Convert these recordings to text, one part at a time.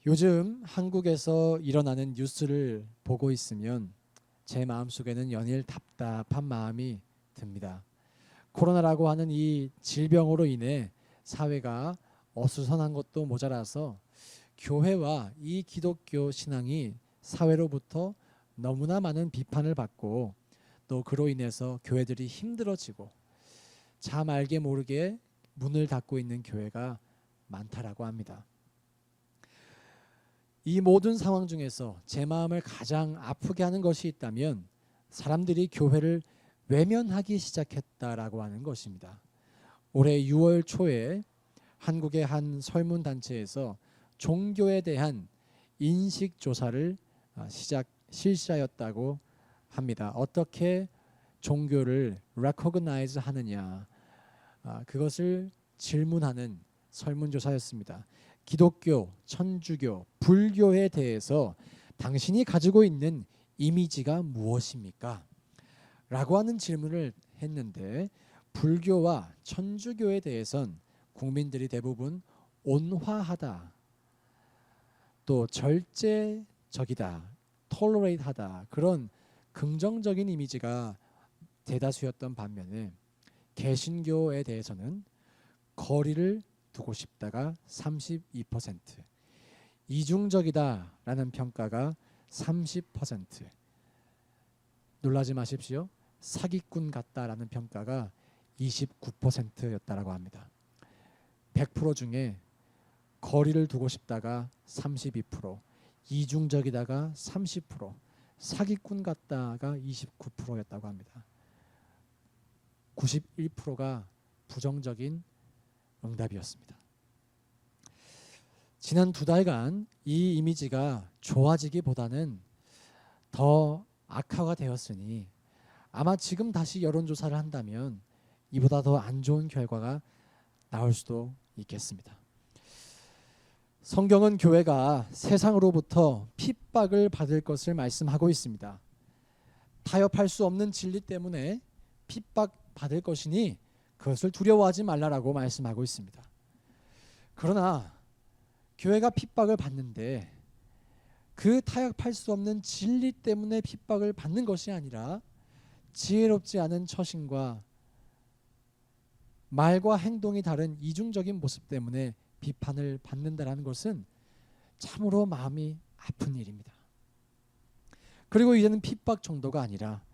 요즘 한국에서 일어나는 뉴스를 보고 있으면 제 마음속에는 연일 답답한 마음이 듭니다. 코로나라고 하는 이 질병으로 인해 사회가 어수선한 것도 모자라서 교회와 이 기독교 신앙이 사회로부터 너무나 많은 비판을 받고 또 그로 인해서 교회들이 힘들어지고 참 알게 모르게 문을 닫고 있는 교회가 많다라고 합니다. 이 모든 상황 중에서 제 마음을 가장 아프게 하는 것이 있다면 사람들이 교회를 외면하기 시작했다라고 하는 것입니다. 올해 6월 초에 한국의 한 설문단체에서 종교에 대한 인식조사를 실시하였다고 합니다. 어떻게 종교를 recognize 하느냐, 그것을 질문하는 설문조사였습니다. 기독교, 천주교, 불교에 대해서 당신이 가지고 있는 이미지가 무엇입니까? 라고 하는 질문을 했는데 불교와 천주교에 대해선 국민들이 대부분 온화하다, 또 절제적이다, 톨러레이트하다, 그런 긍정적인 이미지가 대다수였던 반면에 개신교에 대해서는 거리를 두고 싶다가 32%, 이중적이다라는 평가가 30%, 놀라지 마십시오. 사기꾼 같다라는 평가가 29%였다라고 합니다. 100% 중에 거리를 두고 싶다가 32%, 이중적이다가 30%, 사기꾼 같다가 29%였다고 합니다. 91%가 부정적인 응답이었습니다. 지난 2달간 이 이미지가 좋아지기보다는 더 악화가 되었으니 아마 지금 다시 여론조사를 한다면 이보다 더 안 좋은 결과가 나올 수도 있겠습니다. 성경은 교회가 세상으로부터 핍박을 받을 것을 말씀하고 있습니다. 타협할 수 없는 진리 때문에 핍박받을 것이니 그것을 두려워하지 말라라고 말씀하고 있습니다. 그러나 교회가 핍박을 받는데 그 타협할 수 없는 진리 때문에 핍박을 받는 것이 아니라 지혜롭지 않은 처신과 말과 행동이 다른 이중적인 모습 때문에 비판을 받는다는 것은 참으로 마음이 아픈 일입니다. 그리고 이제는 핍박 정도가 아니라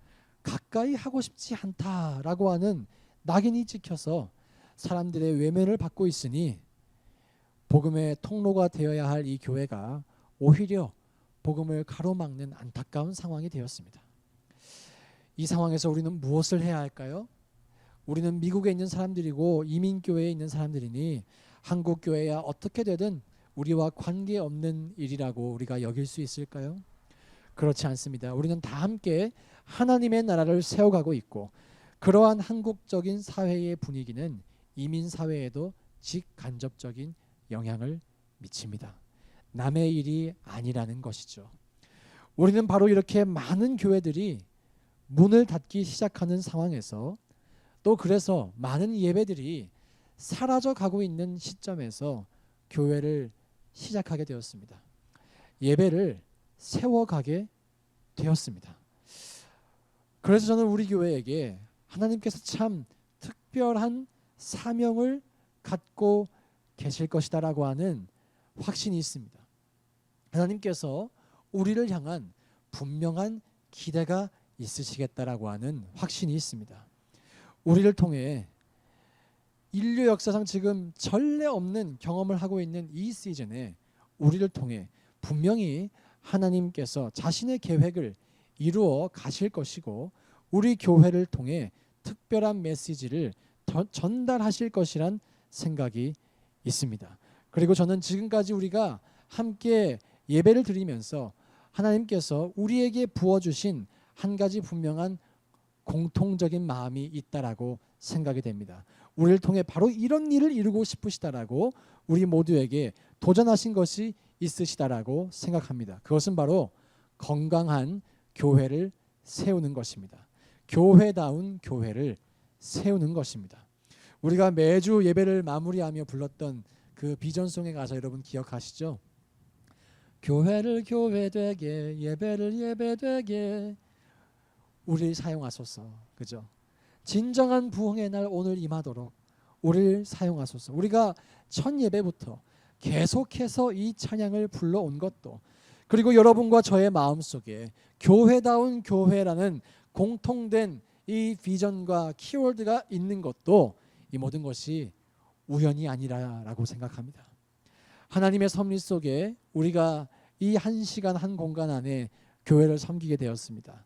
가까이 하고 싶지 않다라고 하는 낙인이 찍혀서 사람들의 외면을 받고 있으니 복음의 통로가 되어야 할 이 교회가 오히려 복음을 가로막는 안타까운 상황이 되었습니다. 이 상황에서 우리는 무엇을 해야 할까요? 우리는 미국에 있는 사람들이고 이민교회에 있는 사람들이니 한국교회야 어떻게 되든 우리와 관계없는 일이라고 우리가 여길 수 있을까요? 그렇지 않습니다. 우리는 다 함께 하나님의 나라를 세워가고 있고 그러한 한국적인 사회의 분위기는 이민 사회에도 직간접적인 영향을 미칩니다. 남의 일이 아니라는 것이죠. 우리는 바로 이렇게 많은 교회들이 문을 닫기 시작하는 상황에서 또 그래서 많은 예배들이 사라져 가고 있는 시점에서 교회를 시작하게 되었습니다. 예배를 세워가게 되었습니다. 그래서 저는 우리 교회에게 하나님께서 참 특별한 사명을 갖고 계실 것이다라고 하는 확신이 있습니다. 하나님께서 우리를 향한 분명한 기대가 있으시겠다라고 하는 확신이 있습니다. 우리를 통해 인류 역사상 지금 전례 없는 경험을 하고 있는 이 시즌에 우리를 통해 분명히 하나님께서 자신의 계획을 이루어 가실 것이고 우리 교회를 통해 특별한 메시지를 전달하실 것이란 생각이 있습니다. 그리고 저는 지금까지 우리가 함께 예배를 드리면서 하나님께서 우리에게 부어주신 한 가지 분명한 공통적인 마음이 있다라고 생각이 됩니다. 우리를 통해 바로 이런 일을 이루고 싶으시다라고 우리 모두에게 도전하신 것이 있으시다라고 생각합니다. 그것은 바로 건강한 교회를 세우는 것입니다. 교회다운 교회를 세우는 것입니다. 우리가 매주 예배를 마무리하며 불렀던 그 비전송의 가사 여러분 기억하시죠? 교회를 교회되게, 예배를 예배되게 우리를 사용하소서. 그죠? 진정한 부흥의 날 오늘 임하도록 우리를 사용하소서. 우리가 첫 예배부터 계속해서 이 찬양을 불러온 것도, 그리고 여러분과 저의 마음속에 교회다운 교회라는 공통된 이 비전과 키워드가 있는 것도, 이 모든 것이 우연이 아니라라고 생각합니다. 하나님의 섭리 속에 우리가 이 한 시간 한 공간 안에 교회를 섬기게 되었습니다.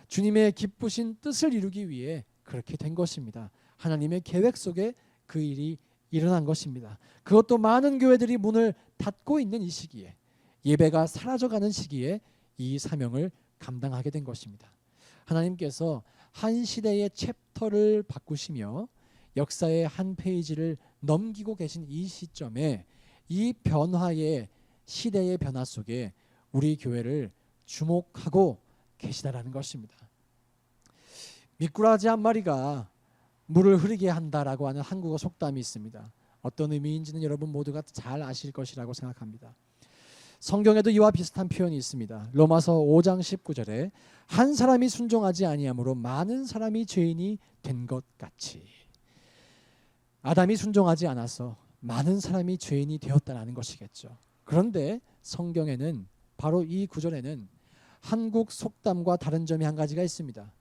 주님의 기쁘신 뜻을 이루기 위해 그렇게 된 것입니다. 하나님의 계획 속에 그 일이 일어난 것입니다. 그것도 많은 교회들이 문을 닫고 있는 이 시기에, 예배가 사라져가는 시기에 이 사명을 감당하게 된 것입니다. 하나님께서 한 시대의 챕터를 바꾸시며 역사의 한 페이지를 넘기고 계신 이 시점에, 이 변화의 시대의 변화 속에 우리 교회를 주목하고 계시다라는 것입니다. 미꾸라지 한 마리가 물을 흐르게 한다라고 하는 한국어 속담이 있습니다. 어떤 의미인지는 여러분 모두가 잘 아실 것이라고 생각합니다. 성경에도 이와 비슷한 표현이 있습니다. 로마서 5장 19절에 한 사람이 순종하지 아니함으로 많은 사람이 죄인이 된 것 같이, 아담이 순종하지 않아서 많은 사람이 죄인이 되었다는 것이겠죠. 그런데 성경에는, 바로 이 구절에는 한국 속담과 다른 점이 한 가지가 있습니다.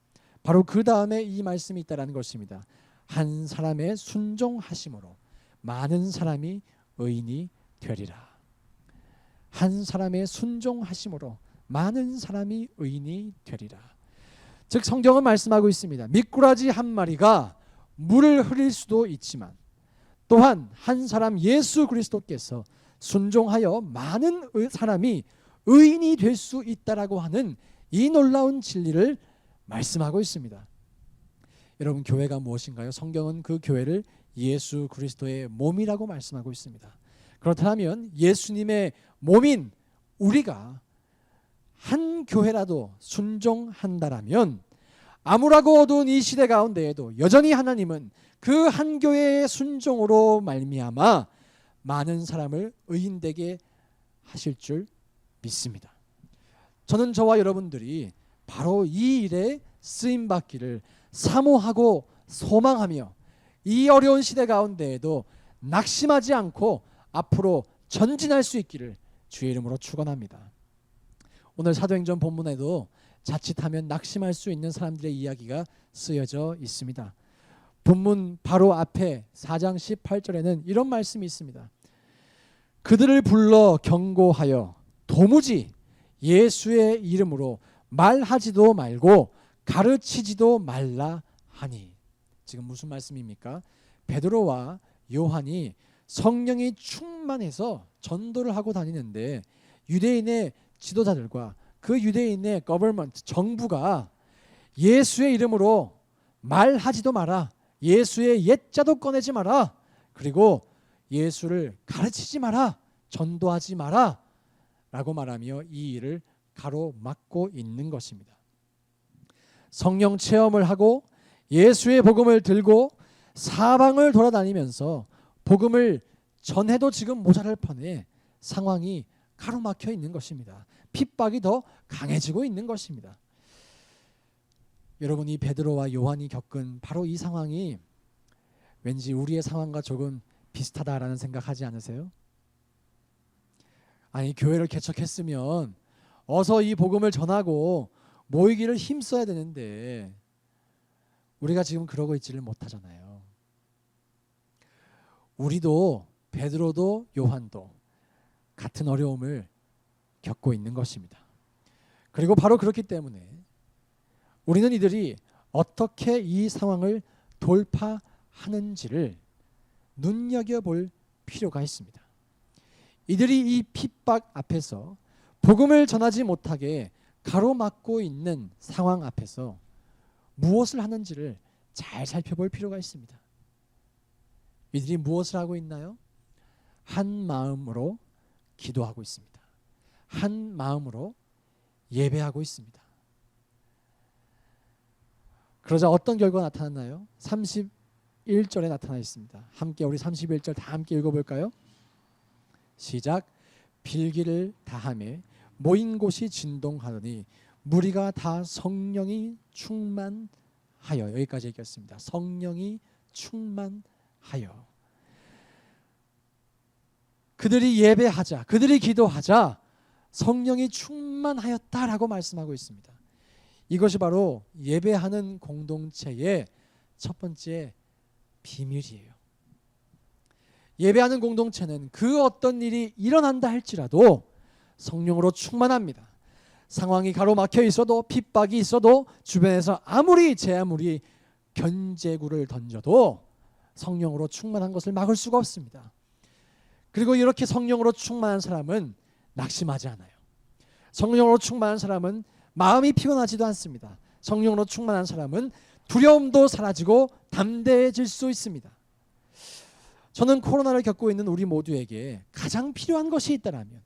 바로 그 다음에 이 말씀이 있다는 것입니다. 한 사람의 순종하심으로 많은 사람이 의인이 되리라. 한 사람의 순종하심으로 많은 사람이 의인이 되리라. 즉 성경은 말씀하고 있습니다. 미꾸라지 한 마리가 물을 흐릴 수도 있지만, 또한 한 사람 예수 그리스도께서 순종하여 많은 사람이 의인이 될 수 있다라고 하는 이 놀라운 진리를 말씀하고 있습니다. 여러분, 교회가 무엇인가요? 성경은 그 교회를 예수 그리스도의 몸이라고 말씀하고 있습니다. 그렇다면 예수님의 몸인 우리가 한 교회라도 순종한다라면, 암울하고 어두운 이 시대 가운데에도 여전히 하나님은 그 한 교회의 순종으로 말미암아 많은 사람을 의인되게 하실 줄 믿습니다. 저는 저와 여러분들이 바로 이 일에 쓰임받기를 사모하고 소망하며, 이 어려운 시대 가운데에도 낙심하지 않고 앞으로 전진할 수 있기를 주의 이름으로 축원합니다. 오늘 사도행전 본문에도 자칫하면 낙심할 수 있는 사람들의 이야기가 쓰여져 있습니다. 본문 바로 앞에 4장 18절에는 이런 말씀이 있습니다. 그들을 불러 경고하여 도무지 예수의 이름으로 말하지도 말고 가르치지도 말라 하니. 지금 무슨 말씀입니까? 베드로와 요한이 성령이 충만해서 전도를 하고 다니는데, 유대인의 지도자들과 그 유대인의 거버먼트, 정부가 예수의 이름으로 말하지도 마라, 예수의 옛자도 꺼내지 마라, 그리고 예수를 가르치지 마라, 전도하지 마라 라고 말하며 이 일을 가로막고 있는 것입니다. 성령 체험을 하고 예수의 복음을 들고 사방을 돌아다니면서 복음을 전해도 지금 모자랄 판에 상황이 가로막혀 있는 것입니다. 핍박이 더 강해지고 있는 것입니다. 여러분이 베드로와 요한이 겪은 바로 이 상황이 왠지 우리의 상황과 조금 비슷하다라는 생각하지 않으세요? 아니, 교회를 개척했으면 어서 이 복음을 전하고 모이기를 힘써야 되는데 우리가 지금 그러고 있지를 못하잖아요. 우리도, 베드로도 요한도 같은 어려움을 겪고 있는 것입니다. 그리고 바로 그렇기 때문에 우리는 이들이 어떻게 이 상황을 돌파하는지를 눈여겨볼 필요가 있습니다. 이들이 이 핍박 앞에서 복음을 전하지 못하게 가로막고 있는 상황 앞에서 무엇을 하는지를 잘 살펴볼 필요가 있습니다. 이들이 무엇을 하고 있나요? 한 마음으로 기도하고 있습니다. 한 마음으로 예배하고 있습니다. 그러자 어떤 결과가 나타났나요? 31절에 나타나 있습니다. 함께 우리 31절 다 함께 읽어볼까요? 시작. 빌기를 다하매 모인 곳이 진동하더니 무리가 다 성령이 충만하여. 여기까지 읽겠습니다. 성령이 충만하여. 그들이 예배하자, 그들이 기도하자 성령이 충만하였다라고 말씀하고 있습니다. 이것이 바로 예배하는 공동체의 첫 번째 비밀이에요. 예배하는 공동체는 그 어떤 일이 일어난다 할지라도 성령으로 충만합니다. 상황이 가로막혀 있어도, 핍박이 있어도, 주변에서 아무리 견제구를 던져도 성령으로 충만한 것을 막을 수가 없습니다. 그리고 이렇게 성령으로 충만한 사람은 낙심하지 않아요. 성령으로 충만한 사람은 마음이 피곤하지도 않습니다. 성령으로 충만한 사람은 두려움도 사라지고 담대해질 수 있습니다. 저는 코로나를 겪고 있는 우리 모두에게 가장 필요한 것이 있다면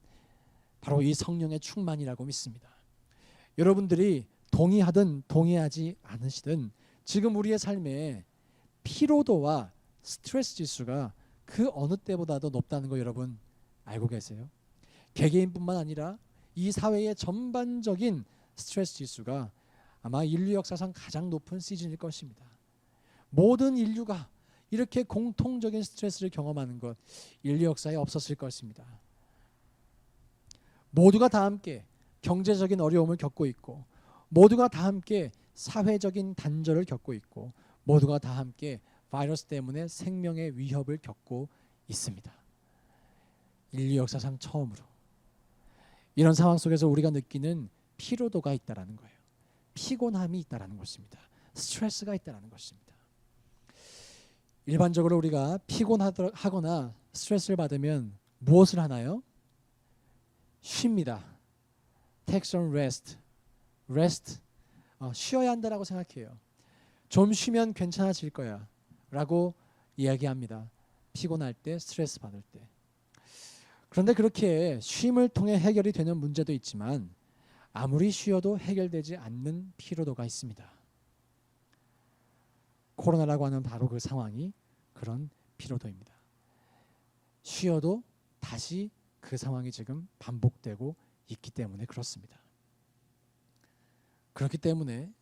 바로 이 성령의 충만이라고 믿습니다. 여러분들이 동의하든 동의하지 않으시든 지금 우리의 삶에 피로도와 스트레스 지수가 그 어느 때보다도 높다는 거 여러분 알고 계세요? 개개인뿐만 아니라 이 사회의 전반적인 스트레스 지수가 아마 인류 역사상 가장 높은 시즌일 것입니다. 모든 인류가 이렇게 공통적인 스트레스를 경험하는 것 인류 역사에 없었을 것입니다. 모두가 다 함께 경제적인 어려움을 겪고 있고, 모두가 다 함께 사회적인 단절을 겪고 있고, 모두가 다 함께 바이러스 때문에 생명의 위협을 겪고 있습니다. 인류 역사상 처음으로 이런 상황 속에서 우리가 느끼는 피로도가 있다라는 거예요. 피곤함이 있다라는 것입니다. 스트레스가 있다라는 것입니다. 일반적으로 우리가 피곤하거나 스트레스를 받으면 무엇을 하나요? 쉽니다. Take some rest. 쉬어야 한다라고 생각해요. 좀 쉬면 괜찮아질 거야 라고 이야기합니다. 피곤할 때, 스트레스 받을 때. 그런데 그렇게 쉼을 통해 해결이 되는 문제도 있지만 아무리 쉬어도 해결되지 않는 피로도가 있습니다. 코로나라고 하는 바로 그 상황이 그런 피로도입니다. 쉬어도 다시 그 상황이 지금 반복되고 있기 때문에 그렇습니다. 그렇기 때문에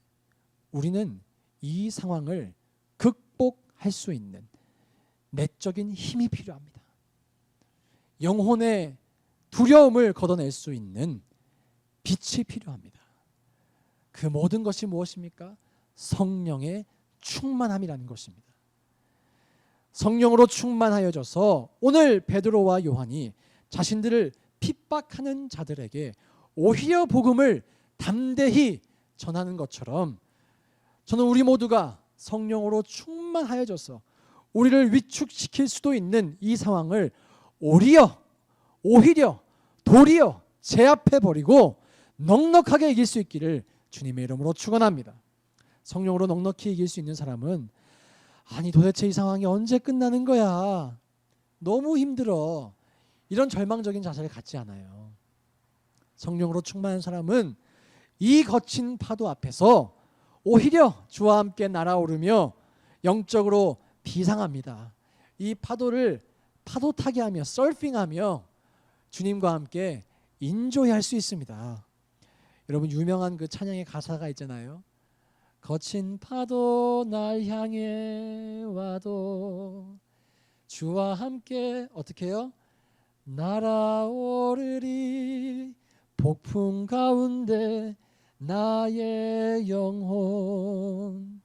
우리는 이 상황을 극복할 수 있는 내적인 힘이 필요합니다. 영혼의 두려움을 걷어낼 수 있는 빛이 필요합니다. 그 모든 것이 무엇입니까? 성령의 충만함이라는 것입니다. 성령으로 충만하여져서 오늘 베드로와 요한이 자신들을 핍박하는 자들에게 오히려 복음을 담대히 전하는 것처럼 저는 우리 모두가 성령으로 충만하여져서 우리를 위축시킬 수도 있는 이 상황을 오히려 도리어 제압해버리고 넉넉하게 이길 수 있기를 주님의 이름으로 축원합니다. 성령으로 넉넉히 이길 수 있는 사람은 아니 도대체 이 상황이 언제 끝나는 거야? 너무 힘들어. 이런 절망적인 자세를 갖지 않아요. 성령으로 충만한 사람은 이 거친 파도 앞에서 오히려 주와 함께 날아오르며 영적으로 비상합니다. 이 파도를 파도 타게 하며 서핑하며 주님과 함께 인조해할 수 있습니다. 여러분 유명한 그 찬양의 가사가 있잖아요. 거친 파도 날 향해 와도 주와 함께 어떻게 해요? 날아오르리 폭풍 가운데 나의 영혼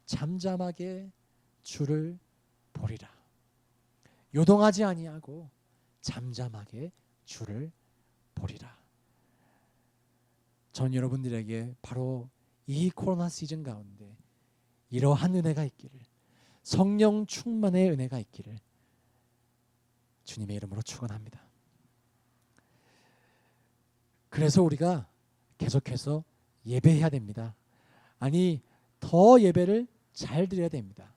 잠잠하게 주를 보리라. 요동하지 아니하고 잠잠하게 주를 보리라. 전 여러분들에게 바로 이 코로나 시즌 가운데 이러한 은혜가 있기를, 성령 충만의 은혜가 있기를 주님의 이름으로 축원합니다. 그래서 우리가 계속해서 예배해야 됩니다. 아니 더 예배를 잘 드려야 됩니다.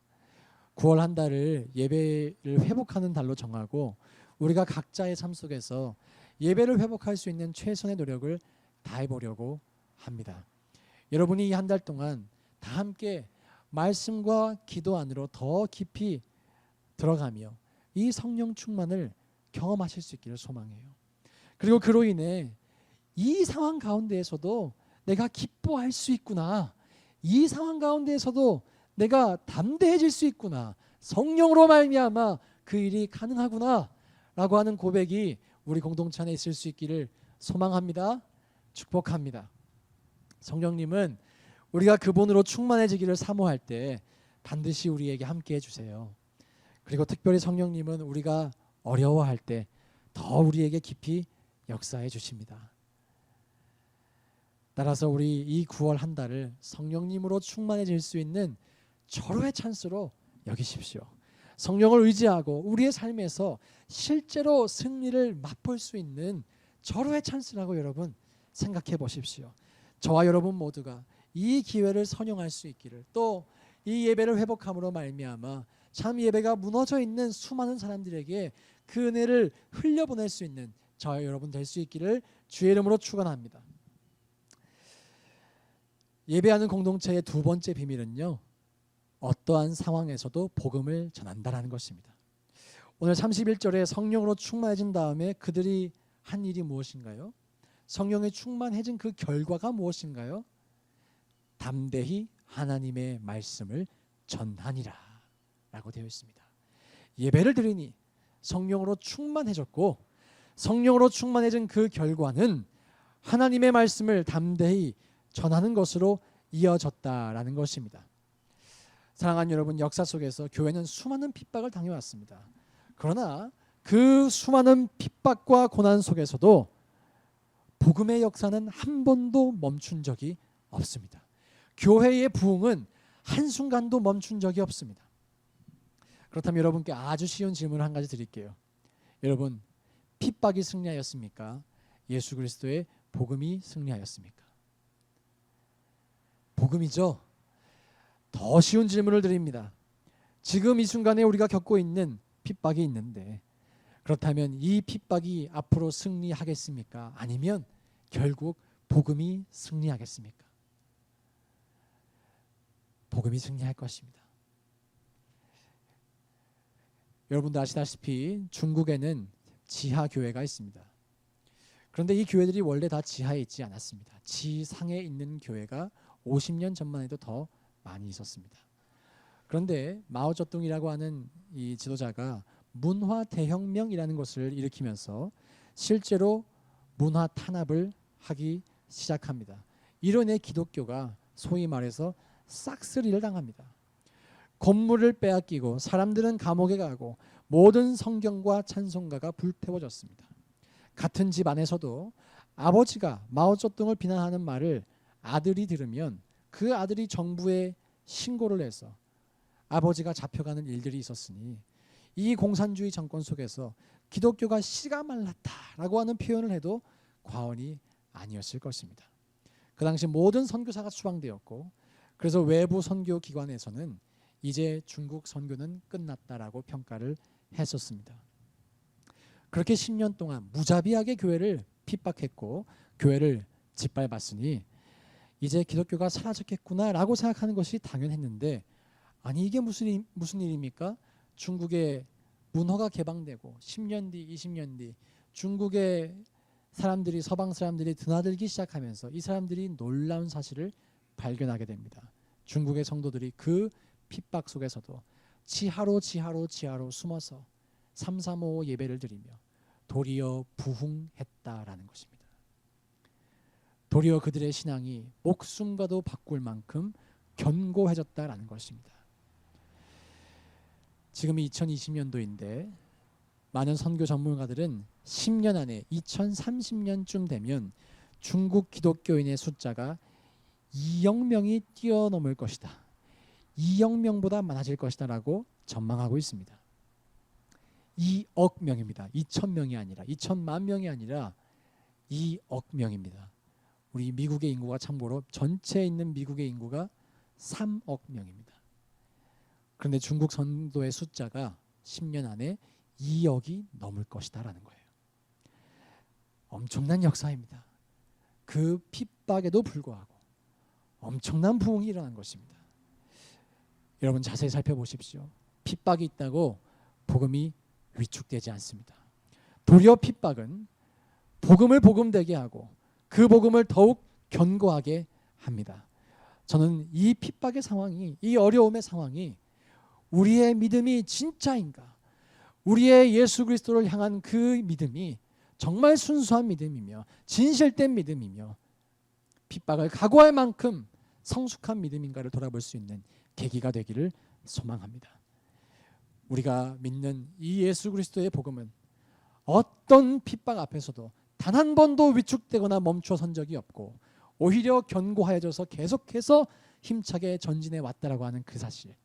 9월 한 달을 예배를 회복하는 달로 정하고 우리가 각자의 삶 속에서 예배를 회복할 수 있는 최선의 노력을 다해보려고 합니다. 여러분이 이 한 달 동안 다 함께 말씀과 기도 안으로 더 깊이 들어가며 이 성령 충만을 경험하실 수 있기를 소망해요. 그리고 그로 인해 이 상황 가운데에서도 내가 기뻐할 수 있구나. 이 상황 가운데에서도 내가 담대해질 수 있구나. 성령으로 말미암아 그 일이 가능하구나 라고 하는 고백이 우리 공동체 안에 있을 수 있기를 소망합니다. 축복합니다. 성령님은 우리가 그분으로 충만해지기를 사모할 때 반드시 우리에게 함께 해주세요. 그리고 특별히 성령님은 우리가 어려워할 때 더 우리에게 깊이 역사해 주십니다. 따라서 우리 이 9월 한 달을 성령님으로 충만해질 수 있는 절호의 찬스로 여기십시오. 성령을 의지하고 우리의 삶에서 실제로 승리를 맛볼 수 있는 절호의 찬스라고 여러분 생각해 보십시오. 저와 여러분 모두가 이 기회를 선용할 수 있기를, 또 이 예배를 회복함으로 말미암아 참 예배가 무너져 있는 수많은 사람들에게 그 은혜를 흘려보낼 수 있는 저와 여러분 될 수 있기를 주의 이름으로 축원합니다. 예배하는 공동체의 두 번째 비밀은요, 어떠한 상황에서도 복음을 전한다라는 것입니다. 오늘 31절에 성령으로 충만해진 다음에 그들이 한 일이 무엇인가요? 성령에 충만해진 그 결과가 무엇인가요? 담대히 하나님의 말씀을 전하니라 라고 되어 있습니다. 예배를 드리니 성령으로 충만해졌고, 성령으로 충만해진 그 결과는 하나님의 말씀을 담대히 전하는 것으로 이어졌다라는 것입니다. 사랑하는 여러분, 역사 속에서 교회는 수많은 핍박을 당해왔습니다. 그러나 그 수많은 핍박과 고난 속에서도 복음의 역사는 한 번도 멈춘 적이 없습니다. 교회의 부흥은 한순간도 멈춘 적이 없습니다. 그렇다면 여러분께 아주 쉬운 질문을 한 가지 드릴게요. 여러분, 핍박이 승리하였습니까? 예수 그리스도의 복음이 승리하였습니까? 복음이죠. 더 쉬운 질문을 드립니다. 지금 이 순간에 우리가 겪고 있는 핍박이 있는데, 그렇다면 이 핍박이 앞으로 승리하겠습니까? 아니면 결국 복음이 승리하겠습니까? 복음이 승리할 것입니다. 여러분도 아시다시피 중국에는 지하 교회가 있습니다. 그런데 이 교회들이 원래 다 지하에 있지 않았습니다. 지상에 있는 교회가 50년 전만 해도 더 많이 있었습니다. 그런데 마오쩌둥이라고 하는 이 지도자가 문화 대혁명이라는 것을 일으키면서 실제로 문화 탄압을 하기 시작합니다. 이로 인해 기독교가 소위 말해서 싹쓸이를 당합니다. 건물을 빼앗기고 사람들은 감옥에 가고 모든 성경과 찬송가가 불태워졌습니다. 같은 집 안에서도 아버지가 마오쩌둥을 비난하는 말을 아들이 들으면 그 아들이 정부에 신고를 해서 아버지가 잡혀가는 일들이 있었으니, 이 공산주의 정권 속에서 기독교가 씨가 말랐다라고 하는 표현을 해도 과언이 아니었을 것입니다. 그 당시 모든 선교사가 추방되었고, 그래서 외부 선교 기관에서는 이제 중국 선교는 끝났다라고 평가를 했었습니다. 그렇게 10년 동안 무자비하게 교회를 핍박했고 교회를 짓밟았으니 이제 기독교가 사라졌겠구나라고 생각하는 것이 당연했는데, 아니 이게 무슨 일입니까? 중국의 문화가 개방되고 10년 뒤, 20년 뒤 중국의 사람들이, 서방 사람들이 드나들기 시작하면서 이 사람들이 놀라운 사실을 발견하게 됩니다. 중국의 성도들이 그 핍박 속에서도 지하로 숨어서 335 예배를 드리며 도리어 부흥했다라는 것입니다. 도리어 그들의 신앙이 목숨과도 바꿀 만큼 견고해졌다라는 것입니다. 지금이 2020년도인데 많은 선교 전문가들은 10년 안에 2030년쯤 되면 중국 기독교인의 숫자가 2억 명이 뛰어넘을 것이다. 2억 명보다 많아질 것이다 라고 전망하고 있습니다. 2억 명입니다. 2천 명이 아니라 2천만 명이 아니라 2억 명입니다. 우리 미국의 인구가 참고로 전체에 있는 미국의 인구가 3억 명입니다. 그런데 중국 선도의 숫자가 10년 안에 2억이 넘을 것이다 라는 거예요. 엄청난 역사입니다. 그 핍박에도 불구하고 엄청난 부흥이 일어난 것입니다. 여러분 자세히 살펴보십시오. 핍박이 있다고 복음이 위축되지 않습니다. 도리어 핍박은 복음을 복음되게 하고 그 복음을 더욱 견고하게 합니다. 저는 이 핍박의 상황이, 이 어려움의 상황이 우리의 믿음이 진짜인가, 우리의 예수 그리스도를 향한 그 믿음이 정말 순수한 믿음이며 진실된 믿음이며 핍박을 각오할 만큼 성숙한 믿음인가를 돌아볼 수 있는 계기가 되기를 소망합니다. 우리가 믿는 이 예수 그리스도의 복음은 어떤 핍박 앞에서도 단 한 번도 위축되거나 멈춰선 적이 없고 오히려 견고하여져서 계속해서 힘차게 전진해 왔다라고 하는 그 사실,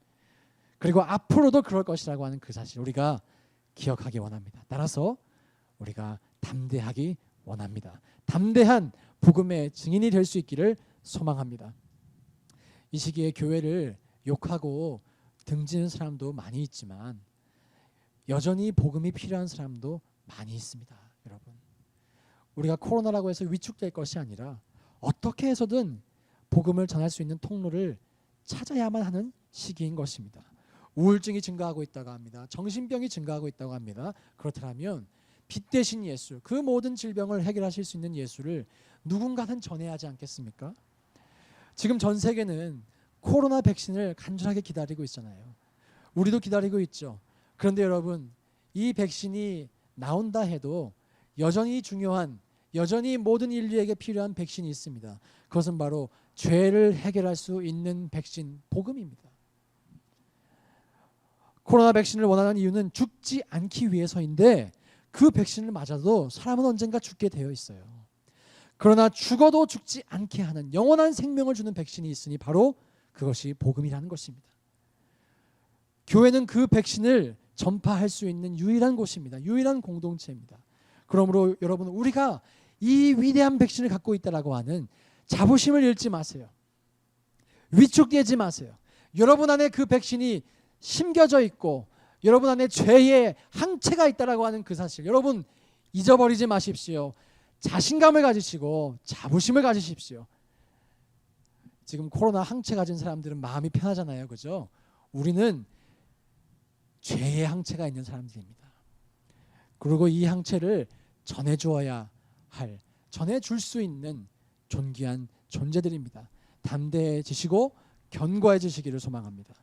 그리고 앞으로도 그럴 것이라고 하는 그 사실 우리가 기억하기 원합니다. 따라서 우리가 담대하기 원합니다. 담대한 복음의 증인이 될 수 있기를 소망합니다. 이 시기에 교회를 욕하고 등지는 사람도 많이 있지만 여전히 복음이 필요한 사람도 많이 있습니다. 여러분, 우리가 코로나라고 해서 위축될 것이 아니라 어떻게 해서든 복음을 전할 수 있는 통로를 찾아야만 하는 시기인 것입니다. 우울증이 증가하고 있다고 합니다. 정신병이 증가하고 있다고 합니다. 그렇다면 빛 대신 예수, 그 모든 질병을 해결하실 수 있는 예수를 누군가는 전해야 하지 않겠습니까? 지금 전 세계는 코로나 백신을 간절하게 기다리고 있잖아요. 우리도 기다리고 있죠. 그런데 여러분, 이 백신이 나온다 해도 여전히 중요한, 여전히 모든 인류에게 필요한 백신이 있습니다. 그것은 바로 죄를 해결할 수 있는 백신, 복음입니다. 코로나 백신을 원하는 이유는 죽지 않기 위해서인데 그 백신을 맞아도 사람은 언젠가 죽게 되어 있어요. 그러나 죽어도 죽지 않게 하는 영원한 생명을 주는 백신이 있으니 바로 그것이 복음이라는 것입니다. 교회는 그 백신을 전파할 수 있는 유일한 곳입니다. 유일한 공동체입니다. 그러므로 여러분, 우리가 이 위대한 백신을 갖고 있다라고 하는 자부심을 잃지 마세요. 위축되지 마세요. 여러분 안에 그 백신이 심겨져 있고 여러분 안에 죄의 항체가 있다라고 하는 그 사실, 여러분 잊어버리지 마십시오. 자신감을 가지시고 자부심을 가지십시오. 지금 코로나 항체 가진 사람들은 마음이 편하잖아요. 그죠? 우리는 죄의 항체가 있는 사람들입니다. 그리고 이 항체를 전해주어야 할, 전해줄 수 있는 존귀한 존재들입니다. 담대해지시고 견고해지시기를 소망합니다.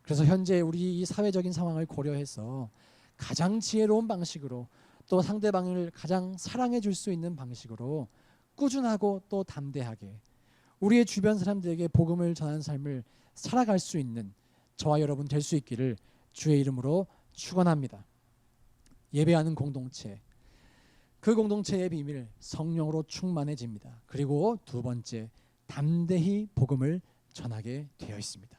그래서 현재 우리 이 사회적인 상황을 고려해서 가장 지혜로운 방식으로, 또 상대방을 가장 사랑해 줄 수 있는 방식으로 꾸준하고 또 담대하게 우리의 주변 사람들에게 복음을 전하는 삶을 살아갈 수 있는 저와 여러분 될 수 있기를 주의 이름으로 축원합니다. 예배하는 공동체, 그 공동체의 비밀, 성령으로 충만해집니다. 그리고 두 번째, 담대히 복음을 전하게 되어 있습니다.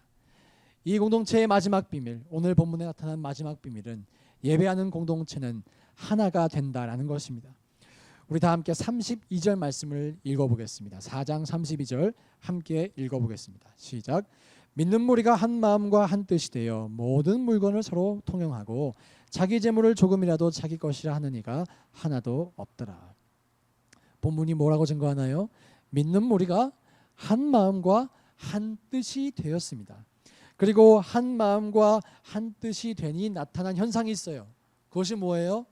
이 공동체의 마지막 비밀, 오늘 본문에 나타난 마지막 비밀은 예배하는 공동체는 하나가 된다라는 것입니다. 우리 다 함께 32절 말씀을 읽어보겠습니다. 4장 32절 함께 읽어보겠습니다. 시작. 믿는 무리가 한 마음과 한 뜻이 되어 모든 물건을 서로 통용하고 자기 재물을 조금이라도 자기 것이라 하는 이가 하나도 없더라. 본문이 뭐라고 증거하나요? 믿는 무리가 한 마음과 한 뜻이 되었습니다. 그리고 한 마음과 한 뜻이 되니 나타난 현상이 있어요. 그것이 뭐예요?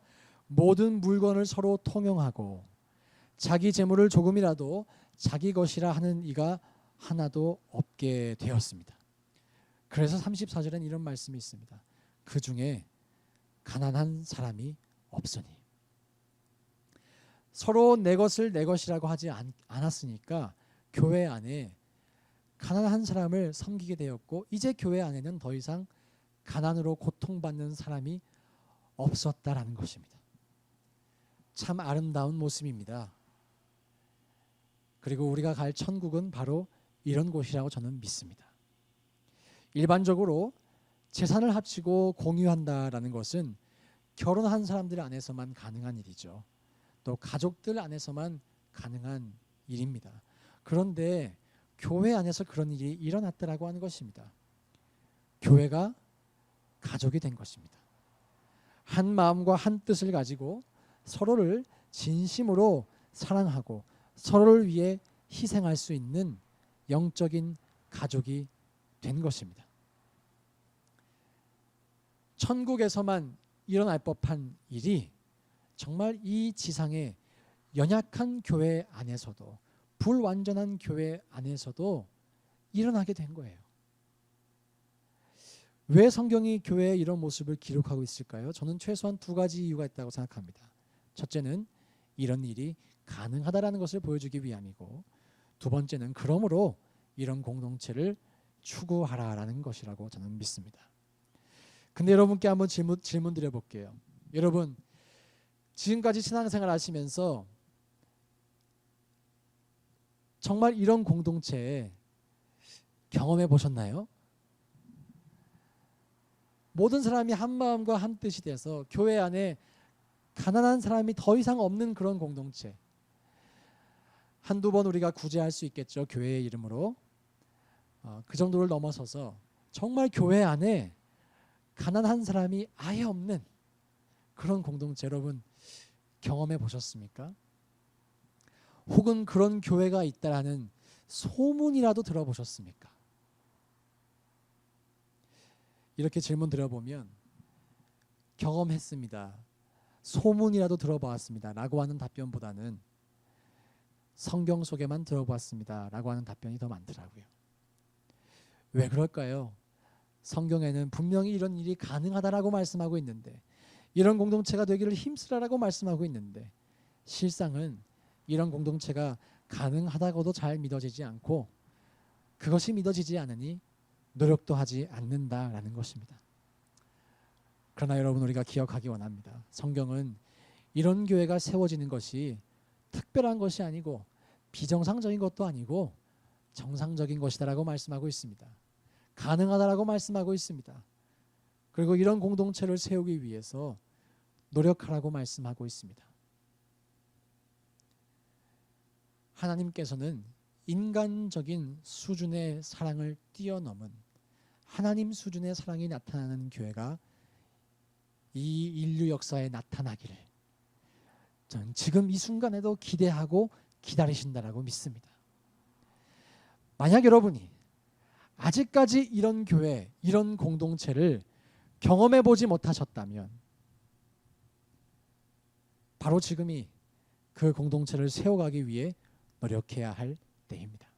모든 물건을 서로 통용하고 자기 재물을 조금이라도 자기 것이라 하는 이가 하나도 없게 되었습니다. 그래서 34절엔 이런 말씀이 있습니다. 그 중에 가난한 사람이 없으니. 서로 내 것을 내 것이라고 하지 않았으니까 교회 안에 가난한 사람을 섬기게 되었고 이제 교회 안에는 더 이상 가난으로 고통받는 사람이 없었다라는 것입니다. 참 아름다운 모습입니다. 그리고 우리가 갈 천국은 바로 이런 곳이라고 저는 믿습니다. 일반적으로 재산을 합치고 공유한다라는 것은 결혼한 사람들 안에서만 가능한 일이죠. 또 가족들 안에서만 가능한 일입니다. 그런데 교회 안에서 그런 일이 일어났다라고 하는 것입니다. 교회가 가족이 된 것입니다. 한 마음과 한 뜻을 가지고 서로를 진심으로 사랑하고 서로를 위해 희생할 수 있는 영적인 가족이 된 것입니다. 천국에서만 일어날 법한 일이 정말 이 지상에 연약한 교회 안에서도, 불완전한 교회 안에서도 일어나게 된 거예요. 왜 성경이 교회의 이런 모습을 기록하고 있을까요? 저는 최소한 두 가지 이유가 있다고 생각합니다. 첫째는 이런 일이 가능하다라는 것을 보여주기 위함이고, 두 번째는 그러므로 이런 공동체를 추구하라라는 것이라고 저는 믿습니다. 근데 여러분께 한번 질문 드려볼게요. 여러분, 지금까지 신앙생활 하시면서 정말 이런 공동체 경험해 보셨나요? 모든 사람이 한 마음과 한 뜻이 돼서 교회 안에 가난한 사람이 더 이상 없는 그런 공동체. 한두 번 우리가 구제할 수 있겠죠. 교회의 이름으로. 그 정도를 넘어서서 정말 교회 안에 가난한 사람이 아예 없는 그런 공동체, 여러분 경험해 보셨습니까? 혹은 그런 교회가 있다라는 소문이라도 들어보셨습니까? 이렇게 질문 드려보면 경험했습니다, 소문이라도 들어보았습니다 라고 하는 답변보다는 성경 속에만 들어보았습니다 라고 하는 답변이 더 많더라고요. 왜 그럴까요? 성경에는 분명히 이런 일이 가능하다라고 말씀하고 있는데, 이런 공동체가 되기를 힘쓰라라고 말씀하고 있는데, 실상은 이런 공동체가 가능하다고도 잘 믿어지지 않고, 그것이 믿어지지 않으니 노력도 하지 않는다라는 것입니다. 그러나 여러분, 우리가 기억하기 원합니다. 성경은 이런 교회가 세워지는 것이 특별한 것이 아니고 비정상적인 것도 아니고 정상적인 것이다라고 말씀하고 있습니다. 가능하다라고 말씀하고 있습니다. 그리고 이런 공동체를 세우기 위해서 노력하라고 말씀하고 있습니다. 하나님께서는 인간적인 수준의 사랑을 뛰어넘은 하나님 수준의 사랑이 나타나는 교회가 이 인류 역사에 나타나기를 저는 지금 이 순간에도 기대하고 기다리신다라고 믿습니다. 만약 여러분이 아직까지 이런 교회, 이런 공동체를 경험해 보지 못하셨다면 바로 지금이 그 공동체를 세워가기 위해 노력해야 할 때입니다.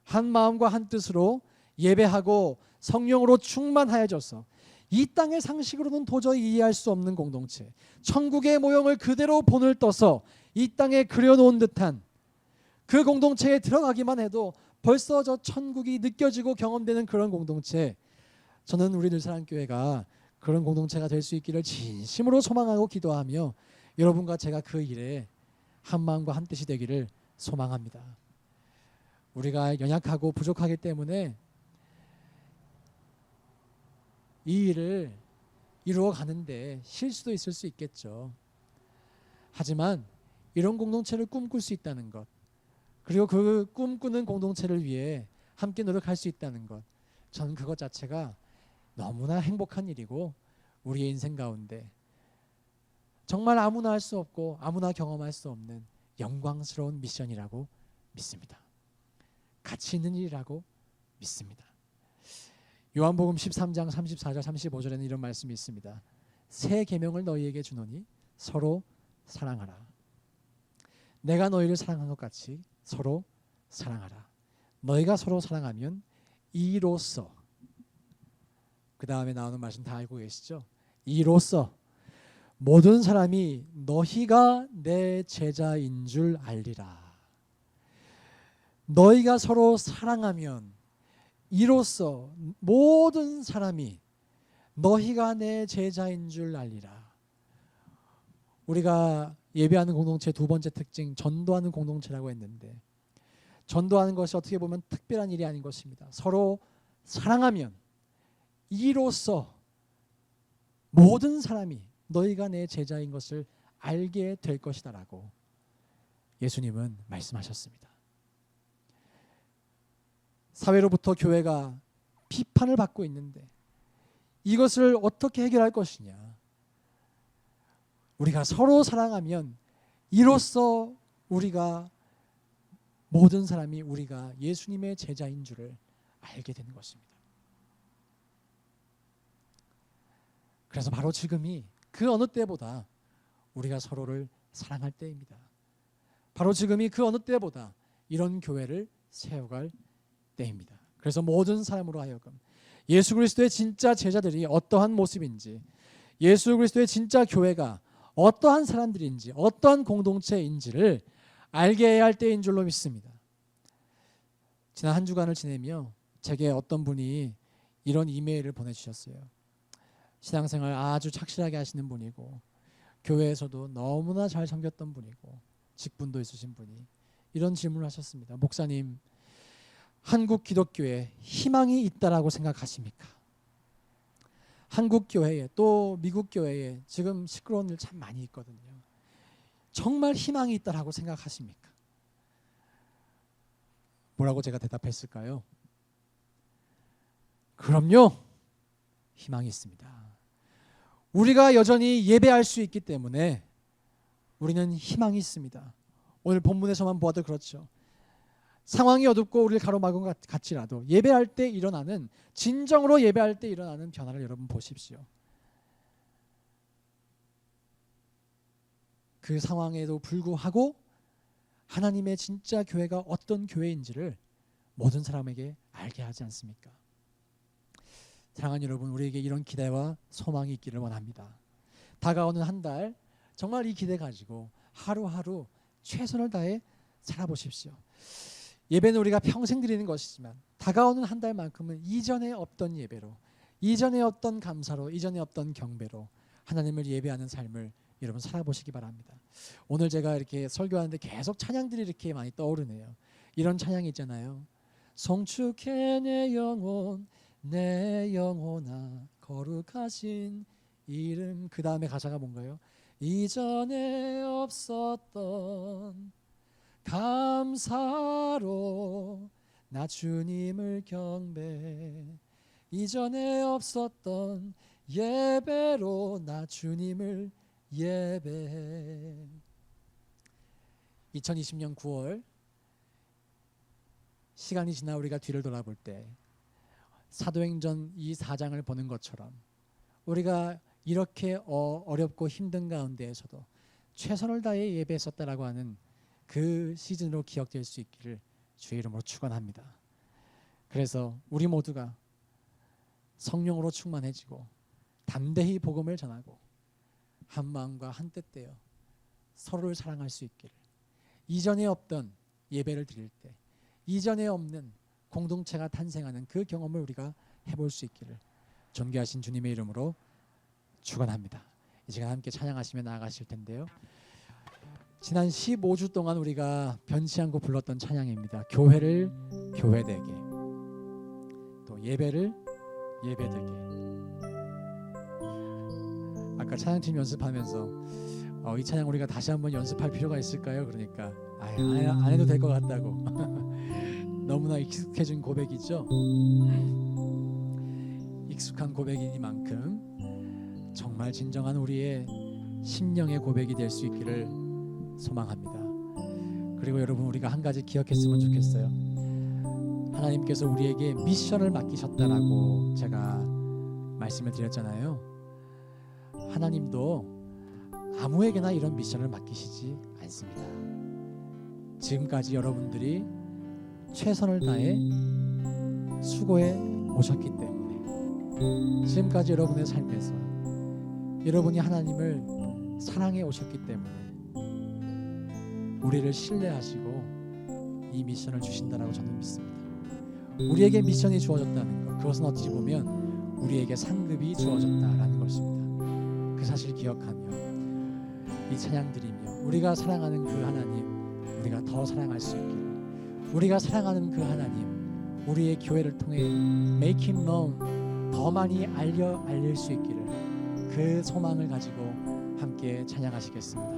한 마음과 한 뜻으로 예배하고 성령으로 충만하여져서 이 땅의 상식으로는 도저히 이해할 수 없는 공동체, 천국의 모형을 그대로 본을 떠서 이 땅에 그려놓은 듯한 그 공동체에 들어가기만 해도 벌써 저 천국이 느껴지고 경험되는 그런 공동체, 저는 우리 늘사랑교회가 그런 공동체가 될 수 있기를 진심으로 소망하고 기도하며 여러분과 제가 그 일에 한 마음과 한 뜻이 되기를 소망합니다. 우리가 연약하고 부족하기 때문에 이 일을 이루어 가는데 실수도 있을 수 있겠죠. 하지만 이런 공동체를 꿈꿀 수 있다는 것, 그리고 그 꿈꾸는 공동체를 위해 함께 노력할 수 있다는 것, 저는 그것 자체가 너무나 행복한 일이고 우리의 인생 가운데 정말 아무나 할 수 없고 아무나 경험할 수 없는 영광스러운 미션이라고 믿습니다. 가치 있는 일이라고 믿습니다. 요한복음 13장 34절 35절에는 이런 말씀이 있습니다. 새 계명을 너희에게 주노니 서로 사랑하라. 내가 너희를 사랑한 것 같이 서로 사랑하라. 너희가 서로 사랑하면 이로써, 그 다음에 나오는 말씀 다 알고 계시죠? 이로써 모든 사람이 너희가 내 제자인 줄 알리라. 너희가 서로 사랑하면 이로써 모든 사람이 너희가 내 제자인 줄 알리라. 우리가 예배하는 공동체 두 번째 특징, 전도하는 공동체라고 했는데, 전도하는 것이 어떻게 보면 특별한 일이 아닌 것입니다. 서로 사랑하면 이로써 모든 사람이 너희가 내 제자인 것을 알게 될 것이다라고 예수님은 말씀하셨습니다. 사회로부터 교회가 비판을 받고 있는데 이것을 어떻게 해결할 것이냐? 우리가 서로 사랑하면 이로써 우리가 모든 사람이 우리가 예수님의 제자인 줄을 알게 되는 것입니다. 그래서 바로 지금이 그 어느 때보다 우리가 서로를 사랑할 때입니다. 바로 지금이 그 어느 때보다 이런 교회를 세워갈 때입니다. 그래서 모든 사람으로 하여금 예수 그리스도의 진짜 제자들이 어떠한 모습인지, 예수 그리스도의 진짜 교회가 어떠한 사람들인지, 어떠한 공동체인지를 알게 해야 할 때인 줄로 믿습니다. 지난 한 주간을 지내며 제게 어떤 분이 이런 이메일을 보내주셨어요. 신앙생활 아주 착실하게 하시는 분이고 교회에서도 너무나 잘 섬겼던 분이고 직분도 있으신 분이 이런 질문을 하셨습니다. 목사님, 한국 기독교에 희망이 있다라고 생각하십니까? 한국 교회에 또 미국 교회에 지금 시끄러운 일 참 많이 있거든요. 정말 희망이 있다라고 생각하십니까? 뭐라고 제가 대답했을까요? 그럼요. 희망이 있습니다. 우리가 여전히 예배할 수 있기 때문에 우리는 희망이 있습니다. 오늘 본문에서만 보아도 그렇죠. 상황이 어둡고 우리를 가로막은 것 같지라도 예배할 때 일어나는, 진정으로 예배할 때 일어나는 변화를 여러분 보십시오. 그 상황에도 불구하고 하나님의 진짜 교회가 어떤 교회인지를 모든 사람에게 알게 하지 않습니까? 사랑하는 여러분, 우리에게 이런 기대와 소망이 있기를 원합니다. 다가오는 한 달 정말 이 기대 가지고 하루하루 최선을 다해 살아보십시오. 예배는 우리가 평생 드리는 것이지만 다가오는 한 달만큼은 이전에 없던 예배로, 이전에 없던 감사로, 이전에 없던 경배로 하나님을 예배하는 삶을 여러분 살아보시기 바랍니다. 오늘 제가 이렇게 설교하는데 계속 찬양들이 이렇게 많이 떠오르네요. 이런 찬양이 있잖아요. 송축해 내 영혼아 거룩하신 이름. 그 다음에 가사가 뭔가요? 이전에 없었던 감사로 나 주님을 경배, 이전에 없었던 예배로 나 주님을 예배해. 2020년 9월 시간이 지나 우리가 뒤를 돌아볼 때 사도행전 이 4장을 보는 것처럼 우리가 이렇게 어렵고 힘든 가운데에서도 최선을 다해 예배했었다라고 하는 그 시즌으로 기억될 수 있기를 주의 이름으로 축원합니다. 그래서 우리 모두가 성령으로 충만해지고 담대히 복음을 전하고 한 마음과 한 뜻 되어 서로를 사랑할 수 있기를, 이전에 없던 예배를 드릴 때 이전에 없는 공동체가 탄생하는 그 경험을 우리가 해볼 수 있기를 존귀하신 주님의 이름으로 축원합니다. 이 시간 함께 찬양하시며 나아가실 텐데요. 지난 15주 동안 우리가 변치 않고 불렀던 찬양입니다. 교회를 교회되게, 또 예배를 예배되게. 아까 찬양팀 연습하면서 이 찬양 우리가 다시 한번 연습할 필요가 있을까요? 그러니까 안 해도 될 것 같다고. 너무나 익숙해진 고백이죠. 익숙한 고백이니만큼 정말 진정한 우리의 심령의 고백이 될 수 있기를 소망합니다. 그리고 여러분, 우리가 한 가지 기억했으면 좋겠어요. 하나님께서 우리에게 미션을 맡기셨다라고 제가 말씀을 드렸잖아요. 하나님도 아무에게나 이런 미션을 맡기시지 않습니다. 지금까지 여러분들이 최선을 다해 수고해 오셨기 때문에, 지금까지 여러분의 삶에서 여러분이 하나님을 사랑해 오셨기 때문에 우리를 신뢰하시고 이 미션을 주신다라고 저는 믿습니다. 우리에게 미션이 주어졌다는 것, 그것은 어찌 보면 우리에게 상급이 주어졌다라는 것입니다. 그 사실을 기억하며 이 찬양 드리며 우리가 사랑하는 그 하나님, 우리가 더 사랑할 수 있기를, 우리가 사랑하는 그 하나님, 우리의 교회를 통해 make him known, 더 많이 알릴 수 있기를, 그 소망을 가지고 함께 찬양하시겠습니다.